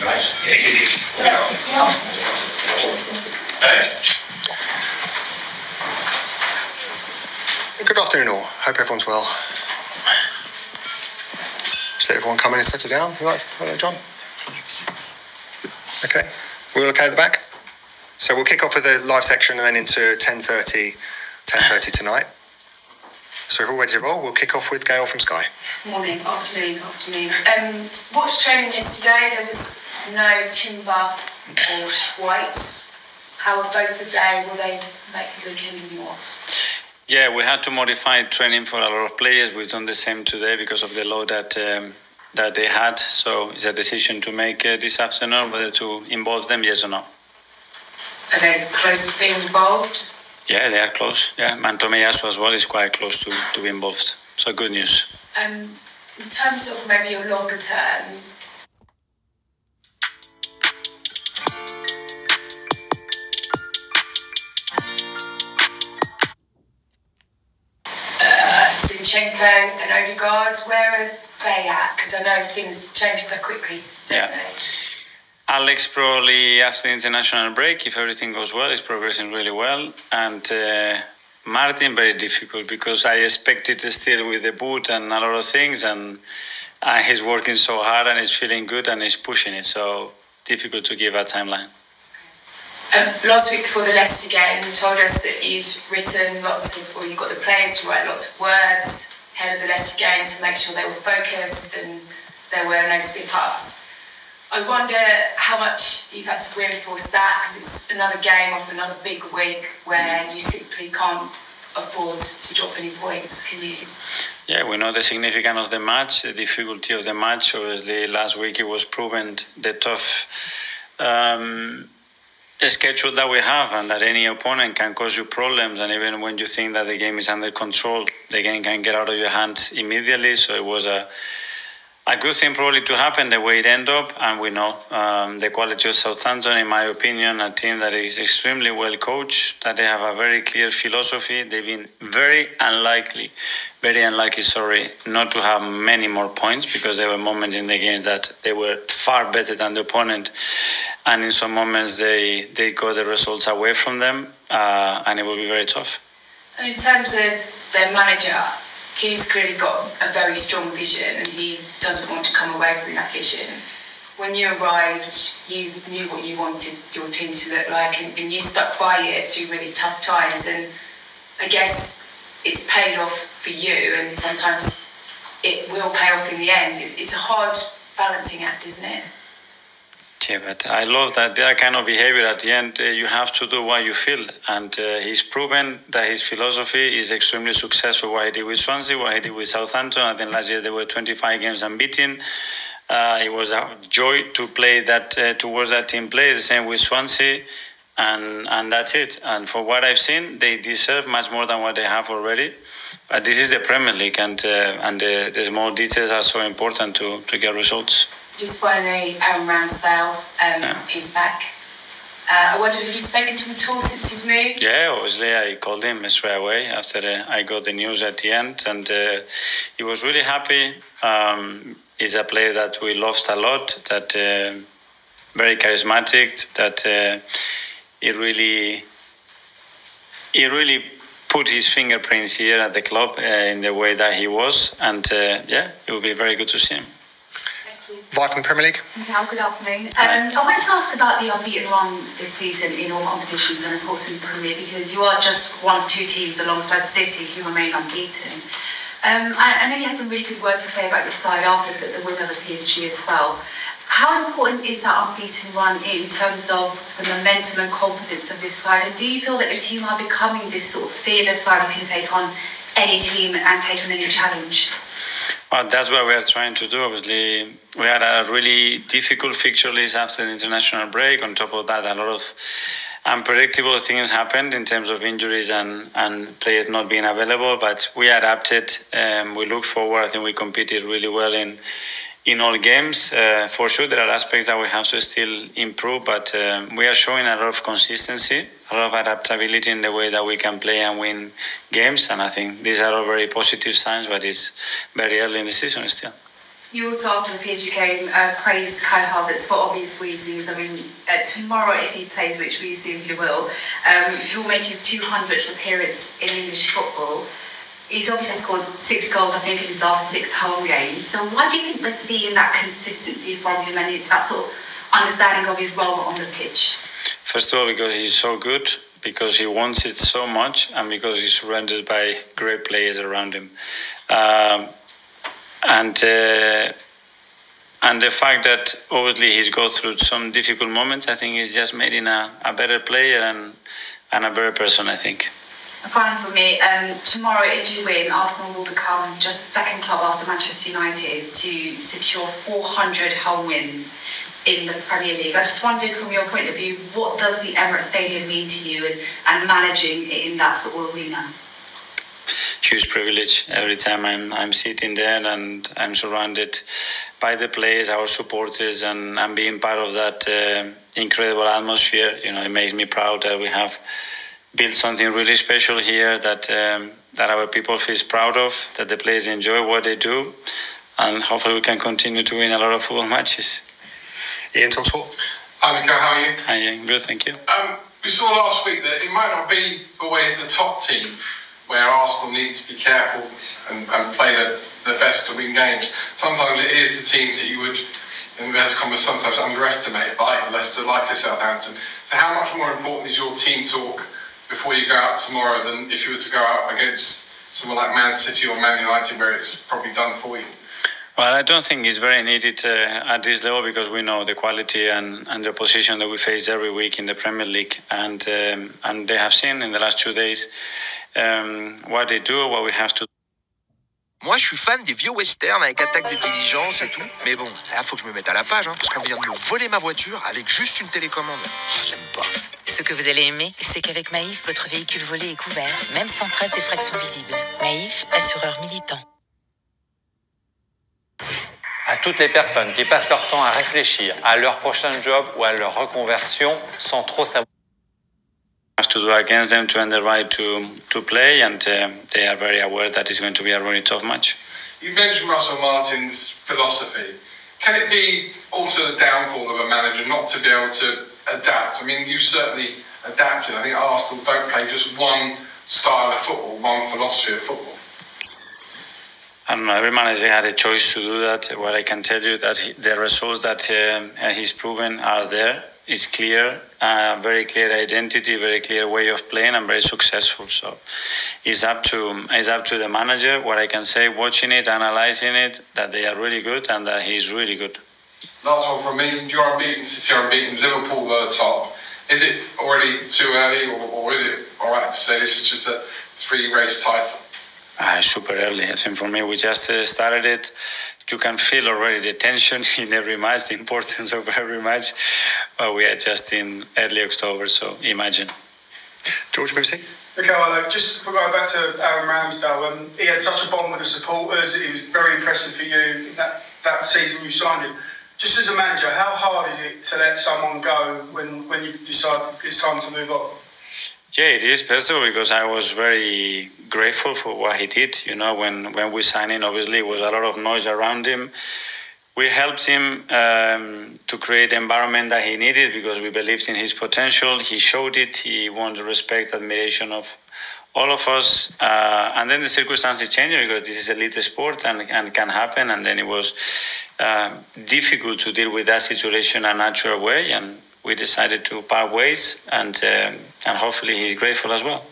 Good afternoon all. Hope everyone's well. Just let everyone come in and settle down. You right, John? Okay. We're all okay at the back? So we'll kick off with the live section and then into 10:30 tonight. So if we're all ready to roll, we'll kick off with Gail from Sky. Afternoon. Watched training yesterday. There was no Timber or Whites. How were both of them? Will they make a good game or what? Yeah, we had to modify training for a lot of players. We've done the same today because of the load that they had. So it's a decision to make this afternoon whether to involve them, yes or no. Are they close to being involved? Yeah, they are close. Yeah, and Tomiyasu as well is quite close to be involved. So good news. In terms of maybe your longer term, Zinchenko and Odegaard, where are they at? Because I know things change quite quickly, don't they? Alex probably after the international break, if everything goes well, is progressing really well. And Martin, very difficult because I expected still with the boot and a lot of things. And he's working so hard and he's feeling good and he's pushing it. So difficult to give a timeline. Last week before the Leicester game, you told us that you'd written you got the players to write lots of words ahead of the Leicester game to make sure they were focused and there were no slip-ups. I wonder how much you've had to reinforce that because it's another game of another big week where you simply can't afford to drop any points, can you? Yeah, we know the significance of the match, the difficulty of the match. Obviously, last week it was proven the tough schedule that we have and that any opponent can cause you problems. And even when you think that the game is under control, the game can get out of your hands immediately. So it was a good thing probably to happen the way it ended up, and we know the quality of Southampton, in my opinion, a team that is extremely well coached, that they have a very clear philosophy. They've been very unlikely, not to have many more points because there were moments in the game that they were far better than the opponent, and in some moments they got the results away from them, and it will be very tough. And in terms of their manager, he's clearly got a very strong vision and he doesn't want to come away from that vision. When you arrived, you knew what you wanted your team to look like and you stuck by it through really tough times, and I guess it's paid off for you and sometimes it will pay off in the end. It's a hard balancing act, isn't it? Yeah, but I love that kind of behavior. At the end, you have to do what you feel. And he's proven that his philosophy is extremely successful. What he did with Swansea, what he did with Southampton. I think last year there were 25 games unbeaten. It was a joy to play that towards that team play. The same with Swansea. And that's it. And for what I've seen, they deserve much more than what they have already. But this is the Premier League, and the small details are so important to get results. Just finally, Aaron Ramsdale is back. I wondered if you'd spoken to him at all since his move? Yeah, obviously I called him straight away after I got the news at the end, and he was really happy. He's a player that we loved a lot, that very charismatic, that he really put his fingerprints here at the club in the way that he was, and it will be very good to see him. Vi from the Premier League. Mikel, good afternoon. I wanted to ask about the unbeaten run this season in all competitions and of course in the Premier League, because you are just one of two teams alongside City who remain unbeaten. I know you had some really good words to say about your side after the win over PSG as well. How important is that unbeaten run in terms of the momentum and confidence of this side? And do you feel that the team are becoming this sort of fearless side who can take on any team and take on any challenge? Well, that's what we are trying to do. Obviously, we had a really difficult fixture list after the international break. On top of that, a lot of unpredictable things happened in terms of injuries and players not being available. But we adapted. We look forward. I think we competed really well in all games. For sure, there are aspects that we have to still improve, but we are showing a lot of consistency, a lot of adaptability in the way that we can play and win games. And I think these are all very positive signs, but it's very early in the season still. You also, after the PSG game, praised Kai Havertz for obvious reasons. I mean, tomorrow, if he plays, which we assume he will, he'll make his 200th appearance in English football. He's obviously scored 6 goals, I think, in his last 6 home games. So why do you think we're seeing that consistency from him and that sort of understanding of his role on the pitch? First of all, because he's so good, because he wants it so much, and because he's surrounded by great players around him. And the fact that obviously he's gone through some difficult moments, I think he's just made him a better player and a better person, I think. Finally for me, tomorrow if you win, Arsenal will become just the second club after Manchester United to secure 400 home wins in the Premier League. I just wondered, from your point of view, what does the Emirates Stadium mean to you and managing in that sort of arena? Huge privilege. Every time I'm sitting there and I'm surrounded by the players, our supporters, and I'm being part of that incredible atmosphere. You know, it makes me proud that we have built something really special here that our people feel proud of, that the players enjoy what they do, and hopefully we can continue to win a lot of football matches. Ian, TalkSport. Hi, Mikel, how are you? Hi, Ian. Good, thank you. We saw last week that it might not be always the top team where Arsenal need to be careful and play the best to win games. Sometimes it is the teams that you would, in inverted commas, sometimes underestimate, like Leicester, like Southampton. So how much more important is your team talk before you go out tomorrow than if you were to go out against someone like Man City or Man United, where it's probably done for you? Well, I don't think it's very needed at this level, because we know the quality and the opposition that we face every week in the Premier League, and they have seen in the last 2 days what they do, what we have to do. Moi, je suis fan des vieux westerns avec attaque des diligences et tout. Mais bon, là, faut que je me mette à la page, parce qu'on vient de me voler ma voiture avec juste une télécommande. J'aime pas. Ce que vous allez aimer, c'est qu'avec Maïf, votre véhicule volé est couvert, même sans trace d'effraction visible. Maïf, assureur militant. À toutes les personnes qui passent leur temps à réfléchir à leur prochain job ou à leur reconversion sans trop savoir. Have to do against them to earn the right to play, and they are very aware that it's going to be a really tough match. You mentioned Russell Martin's philosophy. Can it be also the downfall of a manager not to be able to adapt? I mean, you've certainly adapted. I think Arsenal don't play just one style of football, one philosophy of football. I don't know, every manager had a choice to do that. What I can tell you that the results that he's proven are there. It's clear, very clear identity, very clear way of playing, and very successful. So it's up to the manager. What I can say, watching it, analysing it, that they are really good and that he's really good. Last one from me. You're unbeaten, City are unbeaten, Liverpool were top. Is it already too early, or is it all right to say this is just a 3-race title? Super early. I think for me, we just started it. You can feel already the tension in every match, the importance of every match. But we are just in early October, so imagine. George, BBC. Mikel, just going back to Aaron Ramsdale, he had such a bond with the supporters. It was very impressive for you that season you signed him. Just as a manager, how hard is it to let someone go when you've decided it's time to move on? Yeah, it is, first of all, because I was very grateful for what he did. You know, when we signed in, obviously, it was a lot of noise around him. We helped him to create the environment that he needed because we believed in his potential. He showed it. He won the respect, admiration of all of us. And then the circumstances changed because this is elite sport and can happen. And then it was difficult to deal with that situation in a natural way. And we decided to part ways, and hopefully he's grateful as well.